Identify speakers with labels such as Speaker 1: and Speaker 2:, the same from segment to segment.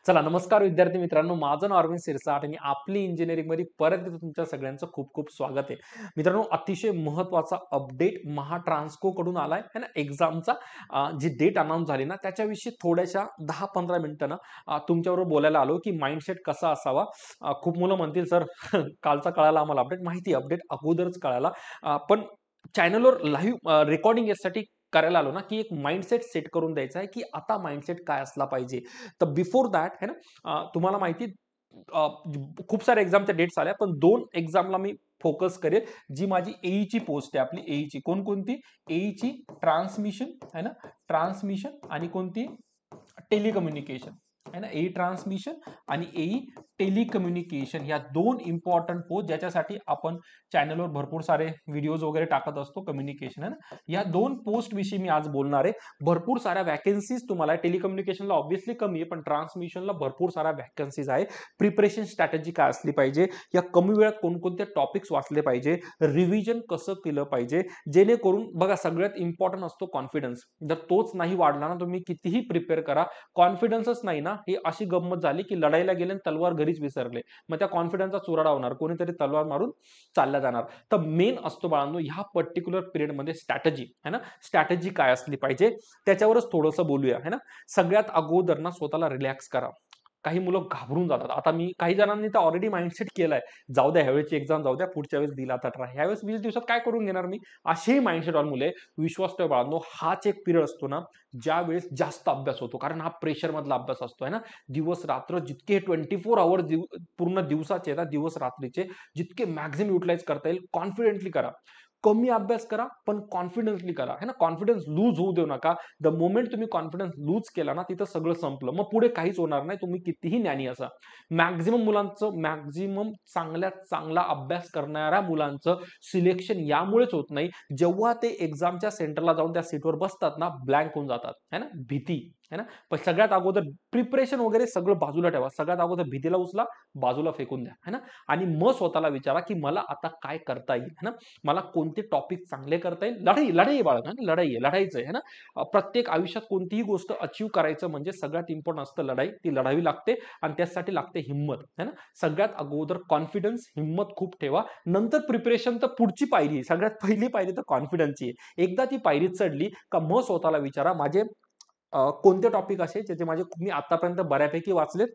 Speaker 1: चला नमस्कार विद्यार्थी मित्रांनो, माझं नाव अरविंद सिरसाट आणि आपली इंजिनिअरिंग मध्ये परत एकदा तुमच्या सगळ्यांचं खूप खूप स्वागत आहे. मित्रांनो, अतिशय महत्त्वाचा अपडेट महाट्रान्सको कडून आलाय है ना. एक्झामचा जी डेट अनाउन्स झाली ना त्याच्याविषयी थोड्याशा 10-15 मिनिटांना तुमच्याबरोबर बोलायला आलो की माइंडसेट कसा असावा. खूप मुलं म्हणतील सर कालचा कळाला आम्हाला अपडेट, माहिती अपडेट अगोदरच कळाला, पण चॅनलवर लाईव्ह रेकॉर्डिंग यासाठी करायला आलो ना की एक माइंडसेट सेट करून द्यायचा आहे की आता माइंडसेट काय असला पाहिजे. तर बिफोर दॅट है ना, तुम्हाला माहिती अ, खूप सारे एक्झामच्या डेट्स आल्या, पण दोन एक्झामला मी फोकस करेल. जी माझी एईची पोस्ट आहे, आपली एईची कोणकोणती, एईची ट्रान्समिशन है ना, ट्रान्समिशन आणि कोणती टेलिकम्युनिकेशन है ना. एई ट्रान्समिशन आणि एई टेलिकम्युनिकेशन या दोन इम्पॉर्टंट पोस्ट ज्याच्यासाठी आपण चॅनलवर भरपूर सारे व्हिडिओज वगैरे टाकत असतो, कम्युनिकेशन है ना. या दोन पोस्ट विषयी मी आज बोलणार आहे. भरपूर साऱ्या वॅकन्सीज तुम्हाला, टेलिकम्युनिकेशनला ऑब्व्हियसली कमी आहे पण ट्रान्समिशनला भरपूर साऱ्या वॅकन्सीज आहे. प्रिपरेशन स्ट्रॅटेजी काय असली पाहिजे, या कमी वेळात कोणकोणते टॉपिक्स वाचले पाहिजे, रिव्हिजन कसं केलं पाहिजे, जेणेकरून बघा सगळ्यात इम्पॉर्टंट असतो कॉन्फिडन्स. जर तोच नाही वाढला ना, तुम्ही कितीही प्रिपेअर करा, कॉन्फिडन्सच नाही ना, ही अशी गंमत झाली की लढाईला गेले आणि तलवार घरीच विसरले. मग त्या कॉन्फिडन्सचा चुराडा होणार, कोणीतरी तलवार मारून चालला जाणार. तर मेन असतो बाळांनो ह्या पर्टिक्युलर पिरियडमध्ये स्ट्रॅटेजी है ना. स्ट्रॅटेजी काय असली पाहिजे त्याच्यावरच थोडंसं बोलूया है ना. सगळ्यात अगोदर ना स्वतःला रिलॅक्स करा. काही मुलं घाबरून जातात. आता मी काही जणांनी तर ऑलरेडी माइंडसेट केलाय, जाऊ द्या ह्यावेळेची एक्झाम जाऊ द्या, पुढच्या वेळेस दिला तर ट्राय, ह्यावेळेस 20 दिवसात काय करून घेणार मी, असेही माइंडसेट ऑन मुले. विश्वास ठेवा बाळांनो, हाच एक पिरियड असतो ना ज्या वेळेस जास्त अभ्यास होतो, कारण हा प्रेशर मधला अभ्यास असतो है ना. दिवस रात्र जितके 24 आवर पूर्ण दिवसाचे ना, दिवस रात्रीचे जितके मॅक्झिमम युटिलाइज करता येईल कॉन्फिडेंटली करा. कमी अभ्यास करा पण कॉन्फिडन्सली करा है ना. कॉन्फिडन्स लूज होऊ देऊ नका. द मोमेंट तुम्ही कॉन्फिडन्स लूज केला ना, तिथं सगळं संपलं, मग पुढे काहीच होणार नाही, तुम्ही कितीही ज्ञानी असा. मॅक्झिमम मुलांचं, मॅक्झिमम चांगल्यात चांगला अभ्यास करणाऱ्या मुलांचं सिलेक्शन यामुळेच होत नाही, जेव्हा ते एक्झामच्या सेंटरला जाऊन त्या सीटवर बसतात ना, ब्लँक होऊन जातात है ना. भीती है ना. पण सगळ्यात अगोदर प्रिपरेशन वगैरे सगळं बाजूला ठेवा, सगळ्यात अगोदर भीतीला उचला, बाजूला फेकून द्या है ना. आणि मग स्वतःला विचारा की मला आता काय करता येईल है ना. मला कोणते टॉपिक चांगले करता येईल. लढाई लढाई बाळा, लढाई आहे, लढायचं आहे ना. प्रत्येक आयुष्यात कोणतीही गोष्ट अचीव करायचं म्हणजे सगळ्यात इम्पॉर्टंट असतं लढाई, ती लढावी लागते आणि त्यासाठी लागते हिंमत है ना. सगळ्यात अगोदर कॉन्फिडन्स, हिंमत खूप ठेवा, नंतर प्रिपरेशन. तर पुढची पायरी, सगळ्यात पहिली पायरी तर कॉन्फिडन्सची आहे. एकदा ती पायरी चढली का मग स्वतःला विचारा माझे कोणते टॉपिक असे ज्याचे माझे मी आतापर्यंत बऱ्यापैकी वाचलेत,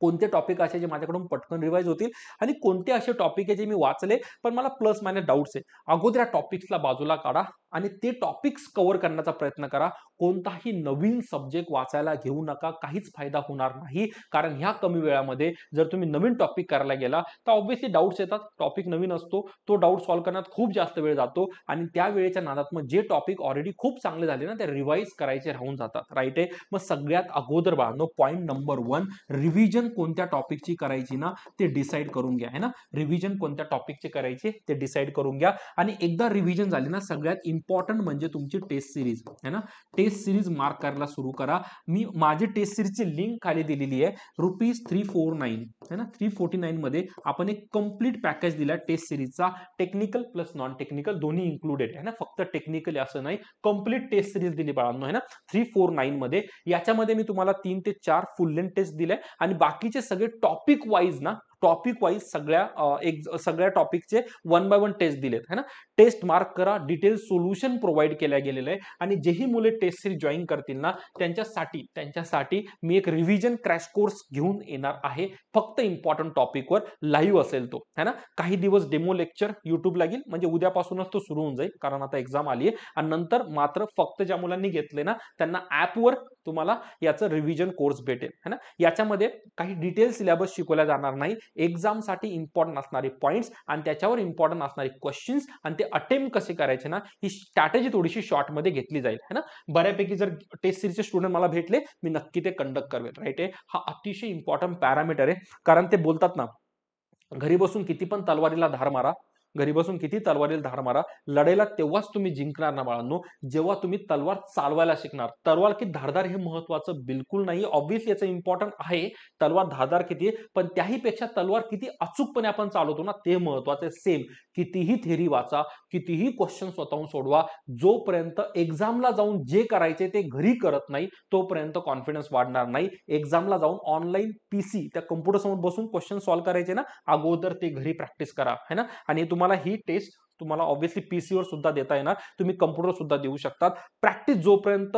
Speaker 1: कोणते टॉपिक असे जे माझ्याकडून पटकन रिवाइज होतील, आणि कोणते असे टॉपिक आहे जे मी वाचले पण मला प्लस मायनस डाऊट्स आहे. अगोदर या टॉपिक्सला बाजूला काढा आणि ते टॉपिक्स कव्हर करण्याचा प्रयत्न करा. कोणताही नवीन सब्जेक्ट वाचायला घेऊ नका, काहीच फायदा होणार नाही. कारण ह्या कमी वेळामध्ये जर तुम्ही नवीन टॉपिक करायला गेला तर ऑब्व्हियसली डाऊट्स येतात. टॉपिक नवीन असतो, तो डाऊट सॉल्व्ह करण्यात खूप जास्त वेळ जातो आणि त्या वेळेच्या नादात मग जे टॉपिक ऑलरेडी खूप चांगले झाले ना ते रिवाइज करायचे राहून जातात. राईट आहे. मग सगळ्यात अगोदर बाळांनो, पॉईंट नंबर 1, रिव्हिजन कोणत्या टॉपिकची करायची ना ते डिसाईड करून घ्या है ना. रिव्हिजन कोणत्या टॉपिकची करायची ते डिसाईड करून घ्या. आणि एकदा रिव्हिजन झाली ना, सगळ्यात इम्पॉर्टंट म्हणजे तुमची टेस्ट सिरीज है ना. टेस्ट सिरीज मार्क करायला सुरू करा. मी माझी टेस्ट सिरीजची लिंक खाली दिलेली आहे, ₹349 है ना. 349 मध्ये आपण एक कंप्लीट पॅकेज दिला टेस्ट सिरीजचा, टेक्निकल प्लस नॉन टेक्निकल दोन्ही इन्क्लुडेड है ना. फक्त टेक्निकल असं नाही, कंप्लीट टेस्ट सिरीज दिली बाळांनो है ना 349 मध्ये. याच्यामध्ये मी तुम्हाला 3 ते 4 फुल लेंथ टेस्ट दिले आणि बाकीचे सगळे टॉपिक वाईज ना, टॉपिक वाईज सगळ्या टॉपिकचे 1 बाय 1 टेस्ट दिलेत है ना. टेस्ट मार्क करा, डिटेल सोल्युशन प्रोव्हाइड केल्या गेलेलं आहे. आणि जेही मुले टेस्ट सिरीज जॉईन करतील ना त्यांच्यासाठी मी एक रिव्हिजन क्रॅश कोर्स घेऊन येणार आहे. फक्त इम्पॉर्टंट टॉपिकवर लाईव्ह असेल तो है ना. काही दिवस डेमो लेक्चर युट्यूबला लागेल, म्हणजे उद्यापासूनच तो सुरू होऊन जाईल कारण आता एक्झाम आली आहे. आणि नंतर मात्र फक्त ज्या मुलांनी घेतले ना त्यांना ऍपवर तुम्हाला याचं रिव्हिजन कोर्स भेटेल है ना. याच्यामध्ये काही डिटेल सिलेबस शिकवला जाणार नाही, एक्झामसाठी इम्पॉर्टंट असणारे पॉइंट्स आणि त्याच्यावर इम्पॉर्टंट असणारे क्वेश्चन्स आणि ते अटेम्प्ट कसे करायचे ना, ही स्ट्रॅटेजी थोडीशी शॉर्ट मध्ये घेतली जाईल है ना. बऱ्यापैकी जर टेस्ट सिरीजचे स्टुडंट मला भेटले, मी नक्की ते कंडक्ट करेल. राईट आहे. हा अतिशय इम्पॉर्टंट पॅरामीटर आहे, कारण ते बोलतात ना, घरी बसून किती पण तलवारीला धार मारा, घरी बसून किती तलवारीला धार मारा, लढाईला तेव्हाच तुम्ही जिंकणार ना बाळांनो, जेव्हा तुम्ही तलवार चालवायला शिकणार. तलवार की धारदार हे महत्वाचं बिलकुल नाही. ऑब्व्हियसली याचं इम्पॉर्टंट आहे, तलवार धारदार किती आहे, पण त्याही पेक्षा तलवार किती अचूकपणे आपण चालवतो ना ते महत्वाचं आहे. सेम कितीही थेरी वाचा, कितीही क्वेश्चन स्वतःहून सोडवा, जोपर्यंत एक्झामला जाऊन जे करायचे ते घरी करत नाही तोपर्यंत कॉन्फिडन्स वाढणार नाही. एक्झामला जाऊन ऑनलाईन पीसी त्या कम्प्युटर समोर बसून क्वेश्चन सॉल्व्ह करायचे ना, अगोदर ते घरी प्रॅक्टिस करा, है ना. आणि तुम्हाला ही टेस्ट तुम्हाला ऑब्व्हियसली पीसीवर सुद्धा देता येणार, तुम्ही कम्प्युटर सुद्धा देऊ शकतात. प्रॅक्टिस जोपर्यंत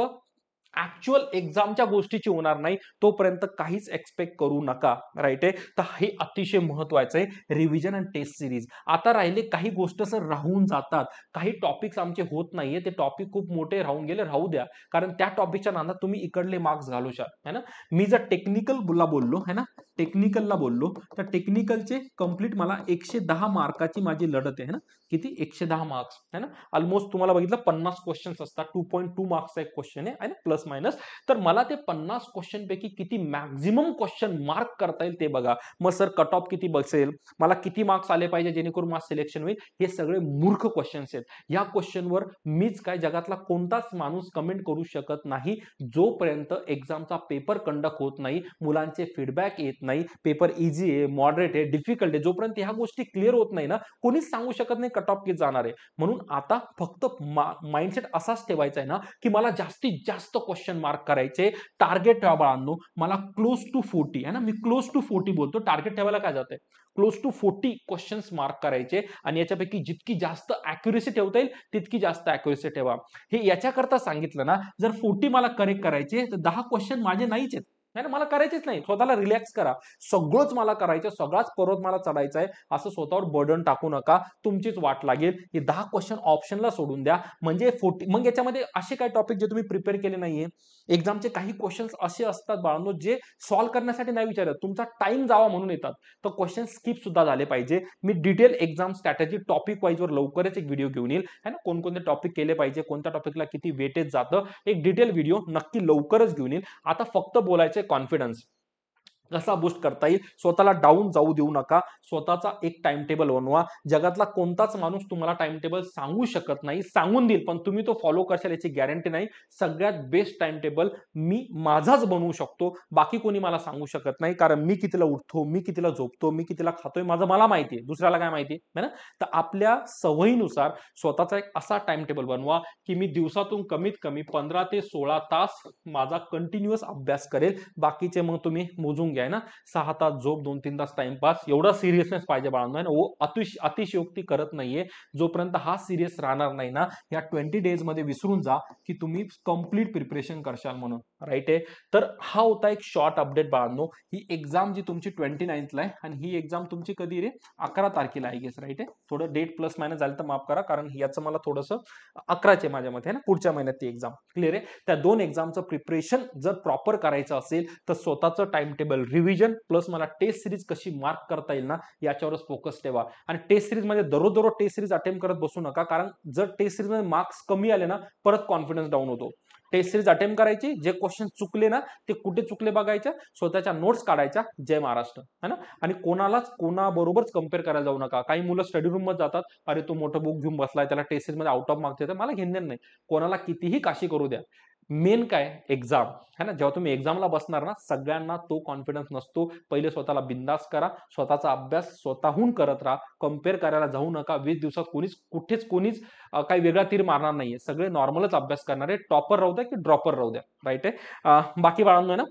Speaker 1: ऍक्च्युअल एक्झामच्या गोष्टीची होणार नाही तोपर्यंत काहीच एक्सपेक्ट करू नका, राईट आहे. तर हे अतिशय महत्वाचं आहे, रिव्हिजन आणि टेस्ट सिरीज. आता राहिले काही गोष्ट सर राहून जातात, काही टॉपिक्स आमचे होत नाहीये, ते टॉपिक खूप मोठे राहून गेले, राहू द्या, कारण त्या टॉपिकच्या नादात तुम्ही इकडले मार्क्स घालू शकता, है ना. मी जर टेक्निकलला बोललो, है ना, टेक्निकलला बोललो तर टेक्निकलचे कंप्लीट मला 110 मार्काची माझी लढत आहे ना. किती? 110 मार्क्स, है ना. ऑलमोस्ट तुम्हाला बघितलं 50 क्वेश्चन्स असतात, 2.2 मार्क्सचा एक क्वेश्चन आहे ना, प्लस मायनस. तर मला ते 50 क्वेश्चन पैकी किती मॅक्झिमम क्वेश्चन मार्क करता येईल ते बघा. मग सर कट ऑफ किती बसेल, मला किती मार्क्स आले पाहिजे जेणेकरून माझं सिलेक्शन होईल, हे सगळे मूर्ख क्वेश्चन्स आहेत. या क्वेश्चनवर मीच काय जगातला कोणताच माणूस कमेंट करू शकत नाही जोपर्यंत एक्झामचा पेपर कंडक्ट होत नाही, मुलांचे फीडबॅक येत नाही, पेपर इझी आहे, मॉडरेट आहे, डिफिकल्ट आहे, जोपर्यंत ह्या गोष्टी क्लिअर होत नाही ना, कोणीच सांगू शकत नाही कट ऑफ किती जाणार आहे. म्हणून आता फक्त माइंडसेट असाच ठेवायचा आहे ना की मला जास्तीत जास्त क्वेश्चन मार्क करायचे. टार्गेट ठेवा बाळांनो, मला क्लोज टू 40 आहे ना, मी क्लोज टू 40 बोलतो, टार्गेट ठेवायला काय जातंय, क्लोज टू 40 क्वेश्चन्स मार्क करायचे आणि याच्यापैकी जितकी जास्त अॅक्युरेसी ठेवता येईल तितकी जास्त अॅक्युरेसी ठेवा. हे याच्याकरता सांगितलं ना, जर 40 मला करेक्ट करायचे तर 10 क्वेश्चन माझे नाहीच आहेत, नाही मला करायचेच नाही. स्वतःला रिलॅक्स करा, सगळंच मला करायचं, सगळाच पर्वत मला चढायचा आहे असं स्वतःवर बर्डन टाकू नका, तुमचीच वाट लागेल. हे 10 क्वेश्चन ऑप्शनला सोडून द्या, म्हणजे 40. मग याच्यामध्ये असे काही टॉपिक जे तुम्ही प्रिपेअर केले नाहीये, एक्झामचे काही क्वेश्चन्स असे असतात बाळांनो जे सॉल्व्ह करण्यासाठी नाही विचारत, तुमचा टाइम जावा म्हणून येतात, तर क्वेश्चन स्किप सुद्धा झाले पाहिजे. मी detail exam strategy topic wise वर लवकरच एक व्हिडिओ घेऊन येईल, है ना, कोणकोणते टॉपिक केले पाहिजे, कोणत्या टॉपिकला किती वेटेज जातं, एक डिटेल व्हिडिओ नक्की लवकरच घेऊन येईल. आता फक्त बोलायचे कॉन्फिडन्स कसा बूस्ट करता येईल, स्वतःला डाऊन जाऊ देऊ नका, स्वतःचा एक टाइम टेबल बनवा. जगातला कोणताच माणूस तुम्हाला टाइम टेबल सांगू शकत नाही, सांगून देईल पण तुम्ही तो फॉलो करशाल याची गॅरंटी नाही. सगळ्यात बेस्ट टाइम टेबल मी माझाच बनवू शकतो, बाकी कोणी मला सांगू शकत नाही, कारण मी कितीला उठतो, मी कितीला झोपतो, मी कितीला खातोय, माझं मला माहिती आहे, दुसऱ्याला काय माहिती आहे ना. तर आपल्या सवयीनुसार स्वतःचा एक असा टाइम टेबल बनवा की मी दिवसातून कमीत कमी 15 ते 16 तास माझा कंटिन्युअस अभ्यास करेल. बाकीचे मग तुम्ही मोजून घ्या ना, 6 तास झोप, 2-3 तास टाइमपास, एवढा सिरियसनेस पाहिजे बाळांनो, आहे ना. अतिशयोक्ती करत नाहीये. जोपर्यंत हा सिरियस राहणार नाही ना, या 20 डेज मध्ये विसरून जा की तुम्ही कंप्लीट प्रिपरेशन करशाल म्हणून, राईट आहे. तर हा होता एक शॉर्ट अपडेट बाळांनो. ही एक्झाम जी तुमची 29th ला आहे आणि ही एक्झाम तुमची कधी रे 11 तारखेला आहे गेस, राईट आहे. थोडं डेट प्लस मायनस झालं तर माफ करा, कारण याचं मला थोडंसं 11चे माझ्या मते आहे ना, पुढच्या महिन्यात ती एक्झाम क्लिअर आहे. त्या दोन एक्झामचं प्रिपरेशन जर प्रॉपर करायचं असेल तर स्वतःचं टाइम टेबल, रिव्हिजन प्लस मला टेस्ट सिरीज कशी मार्क करता येईल ना याच्यावरच फोकस ठेवा. आणि टेस्ट सिरीज मध्ये दररोज टेस्ट सिरीज अटेम्प्ट करत बसू नका, कारण जर टेस्ट सिरीज मध्ये मार्क्स कमी आले ना परत कॉन्फिडन्स डाऊन होतो. टेस्ट सिरीज अटेम्प्ट करायची, जे क्वेश्चन चुकले ना ते कुठे चुकले बघायच्या, स्वतःच्या नोट्स काढायच्या, जय महाराष्ट्र, है ना. आणि कोणाबरोबरच कम्पेअर करायला जाऊ नका. काही मुलं स्टडी रूम मध्ये जातात, अरे तो मोठं बुक घेऊन बसलाय, त्याला टेस्ट सिरीज मध्ये आउट ऑफ मार्क्स येतात, मला घेणं नाही. कोणाला कितीही काशी करू द्या, मेन काय एक्झाम, है ना. जेव्हा तुम्ही एक्झामला बसणार ना, सगळ्यांना तो कॉन्फिडन्स नसतो. पहिले स्वतःला बिंदास करा, स्वतःचा अभ्यास स्वतःहून करत राहा, कम्पेअर करायला जाऊ नका. 20 दिवसात कुठेच काही वेगळा तीर मारणार नाहीये, सगळे नॉर्मलच अभ्यास करणार आहे. टॉपर राहू द्या की ड्रॉपर राहू द्या, राईट आहे. बाकी बाळांनो ना,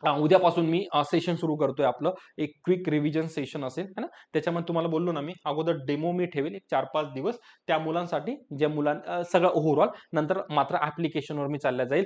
Speaker 1: उद्यापासून मी सेशन सुरू करतोय आपलं, एक क्विक रिव्हिजन सेशन असेल, है ना. त्याच्यामध्ये तुम्हाला बोललो ना मी अगोदर डेमो मी ठेवेल एक 4-5 दिवस त्या मुलांसाठी, ज्या सगळं ओव्हरऑल, नंतर मात्र ऍप्लिकेशनवर मी चालल्या जाईल.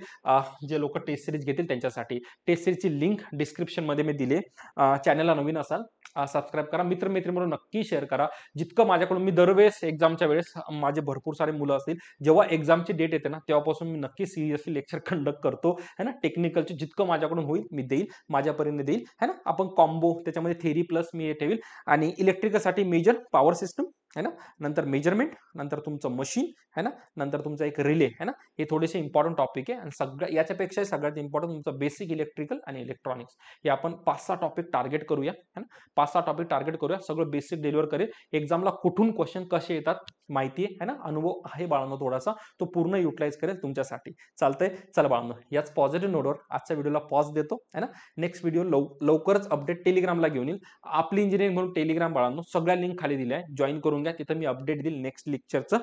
Speaker 1: जे लोक टेस्ट सिरीज घेतील त्यांच्यासाठी टेस्ट सिरीजची लिंक डिस्क्रिप्शन मध्ये मी दिले. चॅनलला नवीन असाल सबस्क्राईब करा, मित्रमैत्रिणींबरोबर नक्की शेअर करा. जितकं माझ्याकडून, मी दरवेळेस एक्झामच्या वेळेस माझे भरपूर सारे मुलं असतील, जेव्हा एक्झामची डेट येते ना तेव्हापासून मी नक्की सिरियसली लेक्चर कंडक्ट करतो, है ना. टेक्निकलचे जितकं माझ्याकडून होईल मी देईल, माझ्यापर्यंत देईल, है ना. आपण कॉम्बो त्याच्यामध्ये थेरी प्लस मी ठेवील. आणि इलेक्ट्रिकल साठी मेजर, पॉवर सिस्टम है ना, नंतर मेजरमेंट, नंतर तुमचं मशीन है ना, नंतर तुमचा एक रिले है ना, हे थोडेसे इम्पॉर्टंट टॉपिक आहे आणि सगळ्या याच्यापेक्षा सगळ्यात इम्पॉर्टंट तुमचं बेसिक इलेक्ट्रिकल आणि इलेक्ट्रॉनिक्स हे आपण 5-6 टॉपिक टार्गेट करूया है ना, 5-6 टॉपिक टार्गेट करूया, सगळं बेसिक डिलिव्हर करेल. एक्झामला कुठून क्वेश्चन कसे येतात माहिती आहे ना, अनुभव आहे बाळांनो थोडासा, तो पूर्ण युटिलाइज करेल तुमच्यासाठी. चालतंय, चला बाळांनो याच पॉझिटिव्ह नोटवर आजच्या व्हिडिओला पॉज देतो है ना. नेक्स्ट व्हिडिओ लवकरच अपडेट टेलिग्रामला घेऊन येईल. आपली इंजिनिअरिंग म्हणून टेलिग्राम बाळांनो, सगळ्या लिंक खाली दिल्या आहे, जॉईन करून घ्या. तिथं मी अपडेट देईल नेक्स्ट लेक्चरचं.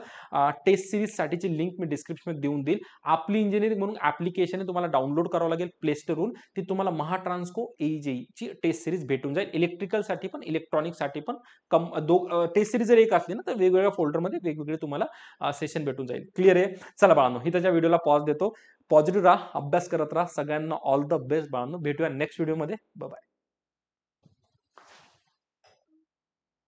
Speaker 1: टेस्ट सिरीज साठीची लिंक मी डिस्क्रिप्शन देऊन देईल. आपली इंजिनिअरिंग म्हणून ऍप्लिकेशन आहे, तुम्हाला डाउनलोड करावं लागेल प्ले स्टोरवरून. ती तुम्हाला महाट्रान्सको AEJE ची टेस्ट सिरीज भेटून जाईल. इलेक्ट्रिकल साठी पण इलेक्ट्रॉनिक साठी पण टेस्ट सिरीज जर एक असली ना, तर वेगवेगळ्या फोल्डरमध्ये वेगवेगळे तुम्हाला सेशन भेटून जाईल. क्लिअर आहे. चला बाळांनो, ही त्याच्या व्हिडिओला पॉज देतो. पॉझिटिव्ह राहा, अभ्यास करत राहा. सगळ्यांना ऑल द बेस्ट बाळांनो. भेटूया नेक्स्ट व्हिडिओमध्ये. Bye bye.